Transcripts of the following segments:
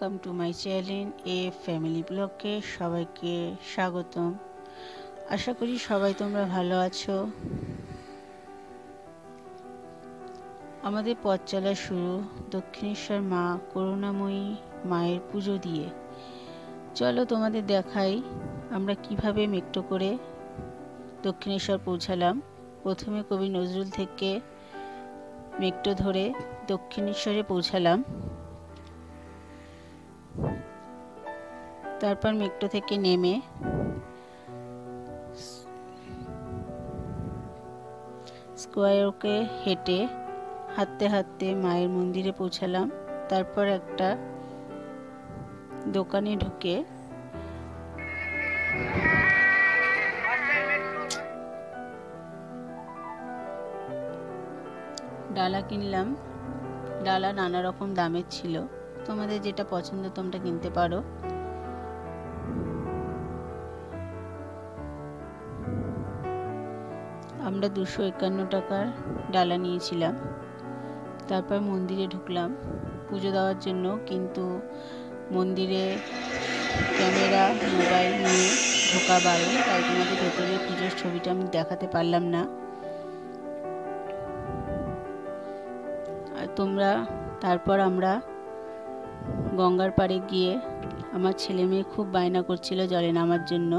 Welcome to my channel A family ব্লগে সবাইকে স্বাগতম। আশা করি সবাই তোমরা ভালো আছো। আমাদের পথ চলা শুরু দক্ষিণেশ্বর মা করুণাময়ী মায়ের পুজো দিয়ে। চলো তোমাদের দেখাই আমরা কিভাবে মেট্রো করে দক্ষিণেশ্বর পৌঁছালাম। প্রথমে কবি নজরুল থেকে মেট্রো ধরে দক্ষিণেশ্বরে পৌঁছালাম। তারপর মেট্রো থেকে নেমে স্কয়ারকে হেঁটে হাঁটতে হাঁটতে মায়ের মন্দিরে পৌঁছালাম। তারপর একটা দোকানে ঢুকে ডালা কিনলাম। ডালা নানা রকম দামের ছিল, তোমাদের যেটা পছন্দ তোমরা কিনতে পারো। আমরা 251 টাকার ডালা নিয়েছিলাম। তারপর মন্দিরে ঢুকলাম পুজো দেওয়ার জন্য, কিন্তু মন্দিরে ক্যামেরা মোবাইল নিয়ে ঢোকা বারণ, তাই তোমাদের ভেতরে পুজোর ছবিটা আমি দেখাতে পারলাম না। আর তারপর আমরা গঙ্গার পাড়ে গিয়ে আমার ছেলে মেয়ে খুব বায়না করছিল জলে নামার জন্য,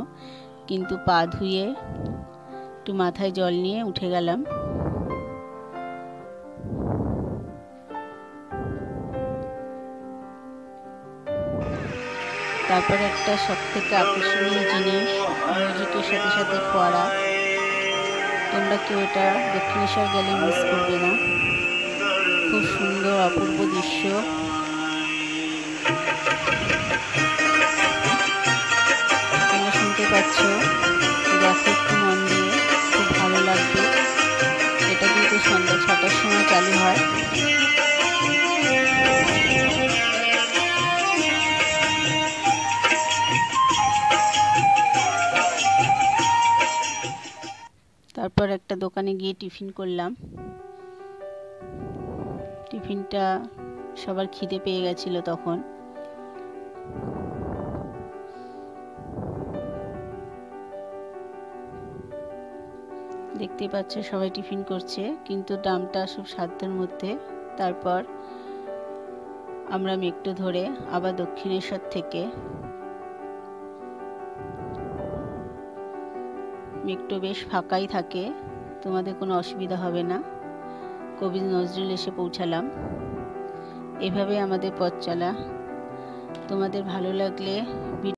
কিন্তু পা ধুয়ে একটু মাথায় জল নিয়ে উঠে গেলাম। তারপরে একটা সবথেকে আকর্ষণীয় জিনিস মিউজিকের সাথে সাথে ফোয়ারা। তোমরা কেউ এটা দক্ষিণেশ্বর গেলে মিস করবে না। খুব সুন্দর অপূর্ব দৃশ্য। তোমরা শুনতে পাচ্ছ, দেখো একটু মন দিয়ে, খুব ভালো লাগবে। এটা কিন্তু সন্ধ্যা 6টার সময় চালু হয়। তারপর একটা দোকানে গিয়ে টিফিন করলাম। টিফিনটা সবার খিদে পেয়ে গেছিল তখন। দেখতে পাচ্ছ সবাই টিফিন করছে, কিন্তু দামটা সব সাধ্যের মধ্যে। তারপর আমরা মেট্রো ধরে আবার দক্ষিণেশ্বর থেকে, মেট্রো বেশ ফাঁকাই থাকে, তোমাদের কোনো অসুবিধা হবে না, কবি নজরুল এসে পৌঁছালাম। এভাবে আমাদের পথ চলা। তোমাদের ভালো লাগলে